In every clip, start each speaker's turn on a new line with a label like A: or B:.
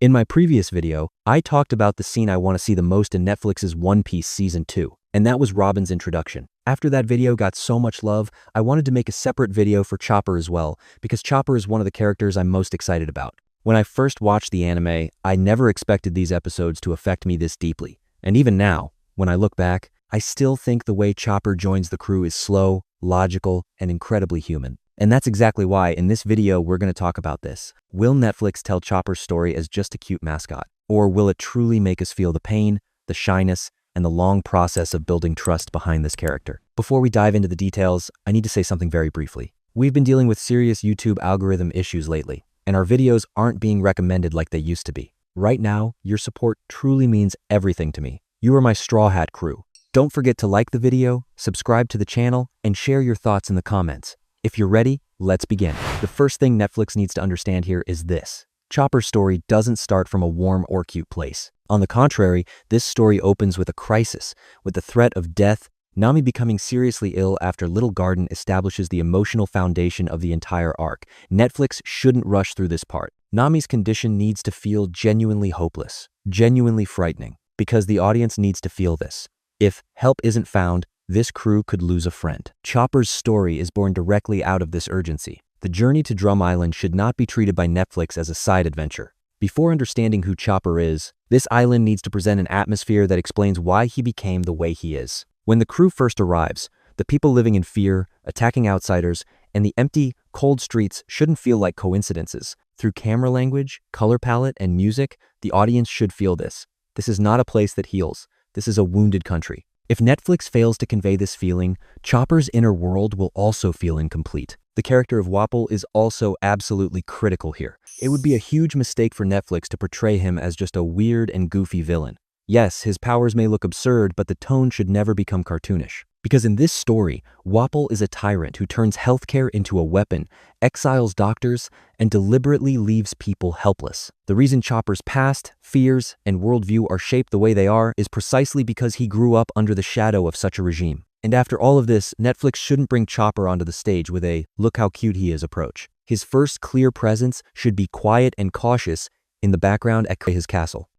A: In my previous video, I talked about the scene I want to see the most in Netflix's One Piece Season 2, and that was Robin's introduction. After that video got so much love, I wanted to make a separate video for Chopper as well, because Chopper is one of the characters I'm most excited about. When I first watched the anime, I never expected these episodes to affect me this deeply. And even now, when I look back, I still think the way Chopper joins the crew is slow, logical, and incredibly human. And that's exactly why in this video we're going to talk about this. Will Netflix tell Chopper's story as just a cute mascot? Or will it truly make us feel the pain, the shyness, and the long process of building trust behind this character? Before we dive into the details, I need to say something very briefly. We've been dealing with serious YouTube algorithm issues lately, and our videos aren't being recommended like they used to be. Right now, your support truly means everything to me. You are my Straw Hat crew. Don't forget to like the video, subscribe to the channel, and share your thoughts in the comments. If you're ready, let's begin. The first thing Netflix needs to understand here is this. Chopper's story doesn't start from a warm or cute place. On the contrary, this story opens with a crisis, with the threat of death. Nami becoming seriously ill after Little Garden establishes the emotional foundation of the entire arc. Netflix shouldn't rush through this part. Nami's condition needs to feel genuinely hopeless, genuinely frightening, because the audience needs to feel this. If help isn't found, this crew could lose a friend. Chopper's story is born directly out of this urgency. The journey to Drum Island should not be treated by Netflix as a side adventure. Before understanding who Chopper is, this island needs to present an atmosphere that explains why he became the way he is. When the crew first arrives, the people living in fear, attacking outsiders, and the empty, cold streets shouldn't feel like coincidences. Through camera language, color palette, and music, the audience should feel this. This is not a place that heals. This is a wounded country. If Netflix fails to convey this feeling, Chopper's inner world will also feel incomplete. The character of Wapol is also absolutely critical here. It would be a huge mistake for Netflix to portray him as just a weird and goofy villain. Yes, his powers may look absurd, but the tone should never become cartoonish. Because in this story, Wapol is a tyrant who turns healthcare into a weapon, exiles doctors, and deliberately leaves people helpless. The reason Chopper's past, fears, and worldview are shaped the way they are is precisely because he grew up under the shadow of such a regime. And after all of this, Netflix shouldn't bring Chopper onto the stage with a "look how cute he is" approach. His first clear presence should be quiet and cautious in the background at his castle.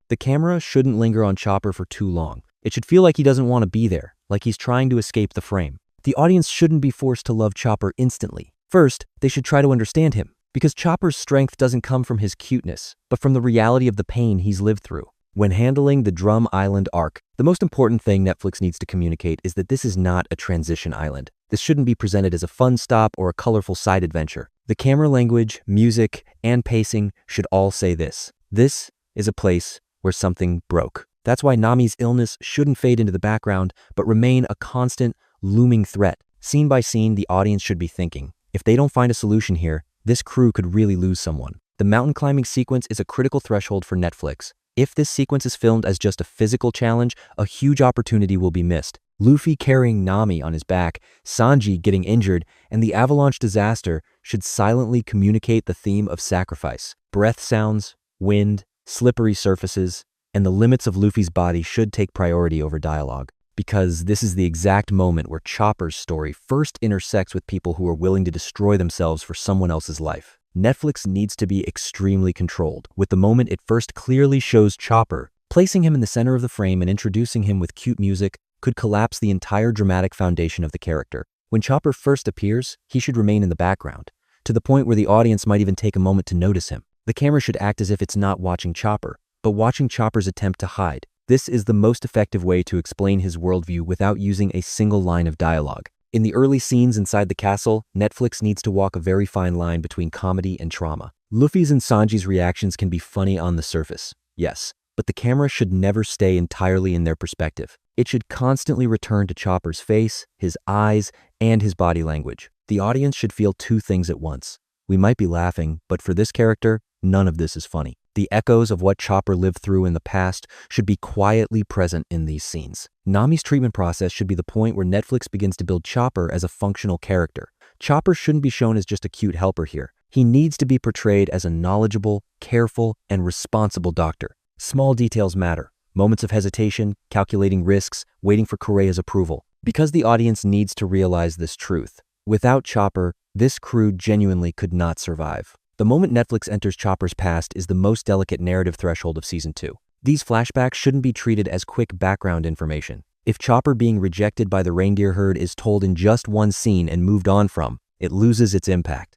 A: The camera shouldn't linger on Chopper for too long. It should feel like he doesn't want to be there, like he's trying to escape the frame. The audience shouldn't be forced to love Chopper instantly. First, they should try to understand him, because Chopper's strength doesn't come from his cuteness, but from the reality of the pain he's lived through. When handling the Drum Island arc, the most important thing Netflix needs to communicate is that this is not a transition island. This shouldn't be presented as a fun stop or a colorful side adventure. The camera language, music, and pacing should all say this. This is a place where something broke. That's why Nami's illness shouldn't fade into the background, but remain a constant, looming threat. Scene by scene, the audience should be thinking, if they don't find a solution here, this crew could really lose someone. The mountain climbing sequence is a critical threshold for Netflix. If this sequence is filmed as just a physical challenge, a huge opportunity will be missed. Luffy carrying Nami on his back, Sanji getting injured, and the avalanche disaster should silently communicate the theme of sacrifice. Breath sounds, wind, slippery surfaces, and the limits of Luffy's body should take priority over dialogue, because this is the exact moment where Chopper's story first intersects with people who are willing to destroy themselves for someone else's life. Netflix needs to be extremely controlled. With the moment it first clearly shows Chopper, placing him in the center of the frame and introducing him with cute music could collapse the entire dramatic foundation of the character. When Chopper first appears, he should remain in the background, to the point where the audience might even take a moment to notice him. The camera should act as if it's not watching Chopper, but watching Chopper's attempt to hide. This is the most effective way to explain his worldview without using a single line of dialogue. In the early scenes inside the castle, Netflix needs to walk a very fine line between comedy and trauma. Luffy's and Sanji's reactions can be funny on the surface, yes, but the camera should never stay entirely in their perspective. It should constantly return to Chopper's face, his eyes, and his body language. The audience should feel two things at once. We might be laughing, but for this character, none of this is funny. The echoes of what Chopper lived through in the past should be quietly present in these scenes. Nami's treatment process should be the point where Netflix begins to build Chopper as a functional character. Chopper shouldn't be shown as just a cute helper here. He needs to be portrayed as a knowledgeable, careful, and responsible doctor. Small details matter. Moments of hesitation, calculating risks, waiting for Kureha's approval. Because the audience needs to realize this truth. Without Chopper, this crew genuinely could not survive. The moment Netflix enters Chopper's past is the most delicate narrative threshold of Season 2. These flashbacks shouldn't be treated as quick background information. If Chopper being rejected by the reindeer herd is told in just one scene and moved on from, it loses its impact.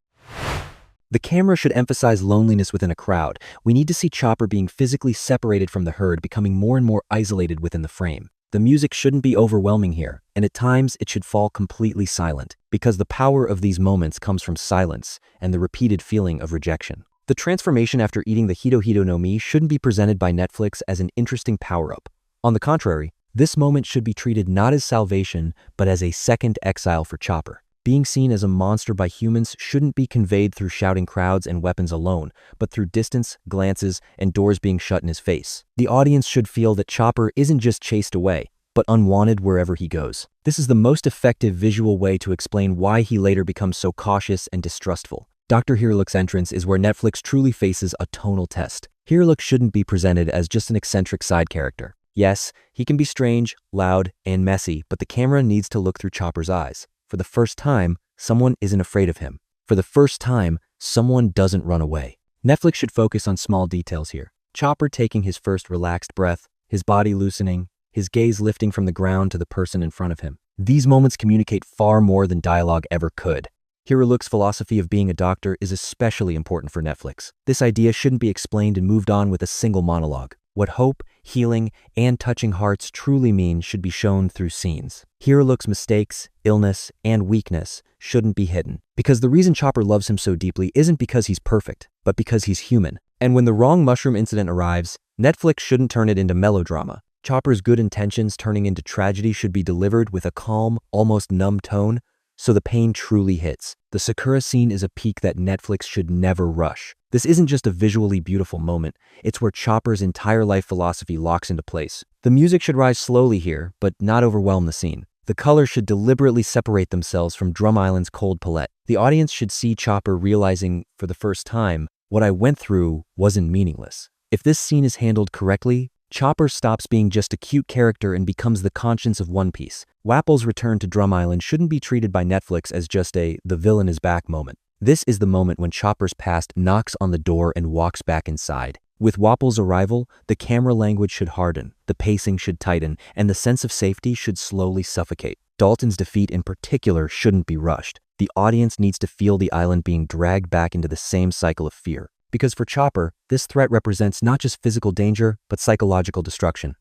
A: The camera should emphasize loneliness within a crowd. We need to see Chopper being physically separated from the herd, becoming more and more isolated within the frame. The music shouldn't be overwhelming here, and at times it should fall completely silent, because the power of these moments comes from silence and the repeated feeling of rejection. The transformation after eating the Hito no Mi shouldn't be presented by Netflix as an interesting power-up. On the contrary, this moment should be treated not as salvation, but as a second exile for Chopper. Being seen as a monster by humans shouldn't be conveyed through shouting crowds and weapons alone, but through distance, glances, and doors being shut in his face. The audience should feel that Chopper isn't just chased away, but unwanted wherever he goes. This is the most effective visual way to explain why he later becomes so cautious and distrustful. Dr. Hiriluk's entrance is where Netflix truly faces a tonal test. Hiriluk shouldn't be presented as just an eccentric side character. Yes, he can be strange, loud, and messy, but the camera needs to look through Chopper's eyes. For the first time, someone isn't afraid of him. For the first time, someone doesn't run away. Netflix should focus on small details here. Chopper taking his first relaxed breath, his body loosening, his gaze lifting from the ground to the person in front of him. These moments communicate far more than dialogue ever could. Hiriluk's philosophy of being a doctor is especially important for Netflix. This idea shouldn't be explained and moved on with a single monologue. What hope, healing, and touching hearts truly mean should be shown through scenes. Hiriluk's mistakes, illness, and weakness shouldn't be hidden. Because the reason Chopper loves him so deeply isn't because he's perfect, but because he's human. And when the wrong mushroom incident arrives, Netflix shouldn't turn it into melodrama. Chopper's good intentions turning into tragedy should be delivered with a calm, almost numb tone, so the pain truly hits. The Sakura scene is a peak that Netflix should never rush. This isn't just a visually beautiful moment, it's where Chopper's entire life philosophy locks into place. The music should rise slowly here, but not overwhelm the scene. The colors should deliberately separate themselves from Drum Island's cold palette. The audience should see Chopper realizing, for the first time, what I went through wasn't meaningless. If this scene is handled correctly, Chopper stops being just a cute character and becomes the conscience of One Piece. Wapol's return to Drum Island shouldn't be treated by Netflix as just a "the villain is back" moment. This is the moment when Chopper's past knocks on the door and walks back inside. With Wapol's arrival, the camera language should harden, the pacing should tighten, and the sense of safety should slowly suffocate. Dalton's defeat in particular shouldn't be rushed. The audience needs to feel the island being dragged back into the same cycle of fear. Because for Chopper, this threat represents not just physical danger, but psychological destruction.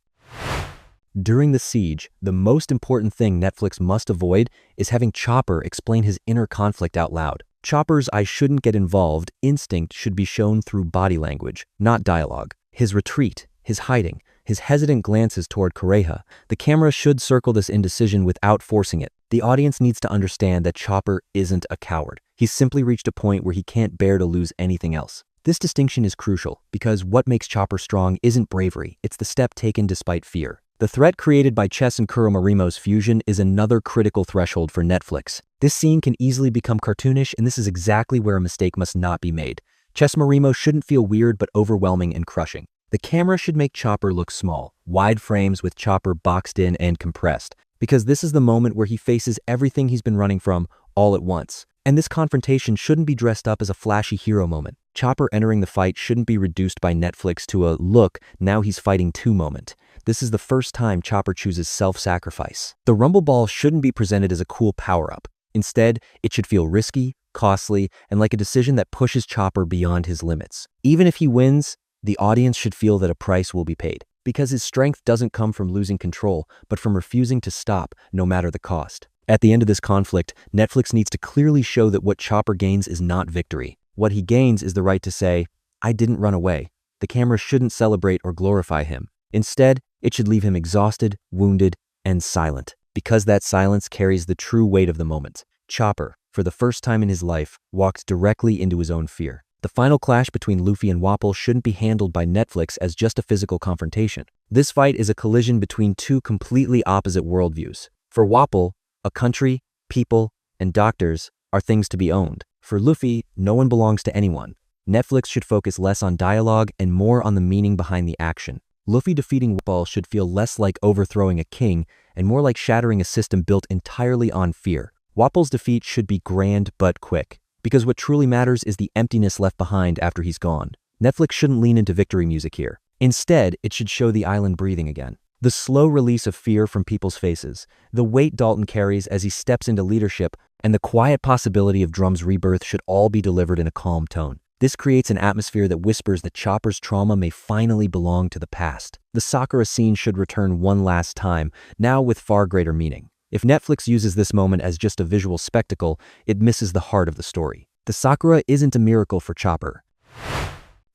A: During the siege, the most important thing Netflix must avoid is having Chopper explain his inner conflict out loud. Chopper's "I shouldn't get involved" instinct should be shown through body language, not dialogue. His retreat, his hiding, his hesitant glances toward Kureha, the camera should circle this indecision without forcing it. The audience needs to understand that Chopper isn't a coward. He's simply reached a point where he can't bear to lose anything else. This distinction is crucial, because what makes Chopper strong isn't bravery, it's the step taken despite fear. The threat created by Chess and Kuromorimo's fusion is another critical threshold for Netflix. This scene can easily become cartoonish, and this is exactly where a mistake must not be made. Chess Morimo shouldn't feel weird but overwhelming and crushing. The camera should make Chopper look small, wide frames with Chopper boxed in and compressed, because this is the moment where he faces everything he's been running from all at once. And this confrontation shouldn't be dressed up as a flashy hero moment. Chopper entering the fight shouldn't be reduced by Netflix to a "look, now he's fighting too" moment. This is the first time Chopper chooses self-sacrifice. The Rumble Ball shouldn't be presented as a cool power-up. Instead, it should feel risky, costly, and like a decision that pushes Chopper beyond his limits. Even if he wins, the audience should feel that a price will be paid, because his strength doesn't come from losing control, but from refusing to stop, no matter the cost. At the end of this conflict, Netflix needs to clearly show that what Chopper gains is not victory. What he gains is the right to say, "I didn't run away." The camera shouldn't celebrate or glorify him. Instead, it should leave him exhausted, wounded, and silent, because that silence carries the true weight of the moment. Chopper, for the first time in his life, walked directly into his own fear. The final clash between Luffy and Wapol shouldn't be handled by Netflix as just a physical confrontation. This fight is a collision between two completely opposite worldviews. For Wapol, a country, people, and doctors are things to be owned. For Luffy, no one belongs to anyone. Netflix should focus less on dialogue and more on the meaning behind the action. Luffy defeating Wapol should feel less like overthrowing a king and more like shattering a system built entirely on fear. Wapol's defeat should be grand but quick. because what truly matters is the emptiness left behind after he's gone. Netflix shouldn't lean into victory music here. Instead, it should show the island breathing again. The slow release of fear from people's faces, the weight Dalton carries as he steps into leadership, and the quiet possibility of Drum's rebirth should all be delivered in a calm tone. This creates an atmosphere that whispers that Chopper's trauma may finally belong to the past. The Sakura scene should return one last time, now with far greater meaning. If Netflix uses this moment as just a visual spectacle, it misses the heart of the story. The Sakura isn't a miracle for Chopper.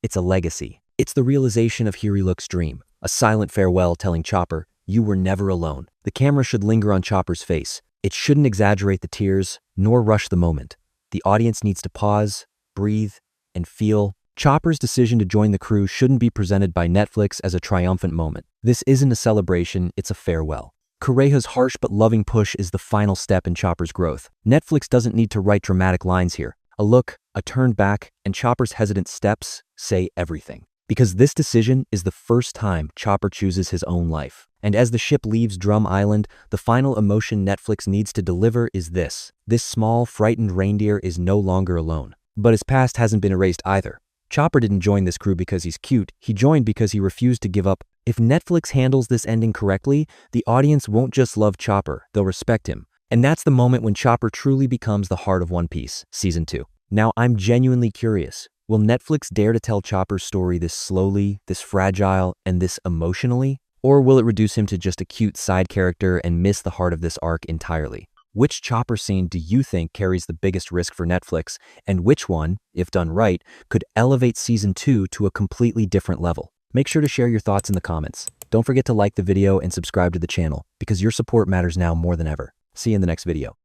A: It's a legacy. It's the realization of Hiriluk's dream, a silent farewell telling Chopper, "You were never alone." The camera should linger on Chopper's face. It shouldn't exaggerate the tears, nor rush the moment. The audience needs to pause, breathe, and feel. Chopper's decision to join the crew shouldn't be presented by Netflix as a triumphant moment. This isn't a celebration, it's a farewell. Kureha's harsh but loving push is the final step in Chopper's growth. Netflix doesn't need to write dramatic lines here. A look, a turn back, and Chopper's hesitant steps say everything. Because this decision is the first time Chopper chooses his own life. And as the ship leaves Drum Island, the final emotion Netflix needs to deliver is this. This small, frightened reindeer is no longer alone. But his past hasn't been erased either. Chopper didn't join this crew because he's cute, he joined because he refused to give up. If Netflix handles this ending correctly, the audience won't just love Chopper, they'll respect him. And that's the moment when Chopper truly becomes the heart of One Piece, Season 2. Now, I'm genuinely curious. Will Netflix dare to tell Chopper's story this slowly, this fragile, and this emotionally? Or will it reduce him to just a cute side character and miss the heart of this arc entirely? Which Chopper scene do you think carries the biggest risk for Netflix, and which one, if done right, could elevate Season 2 to a completely different level? Make sure to share your thoughts in the comments. Don't forget to like the video and subscribe to the channel, because your support matters now more than ever. See you in the next video.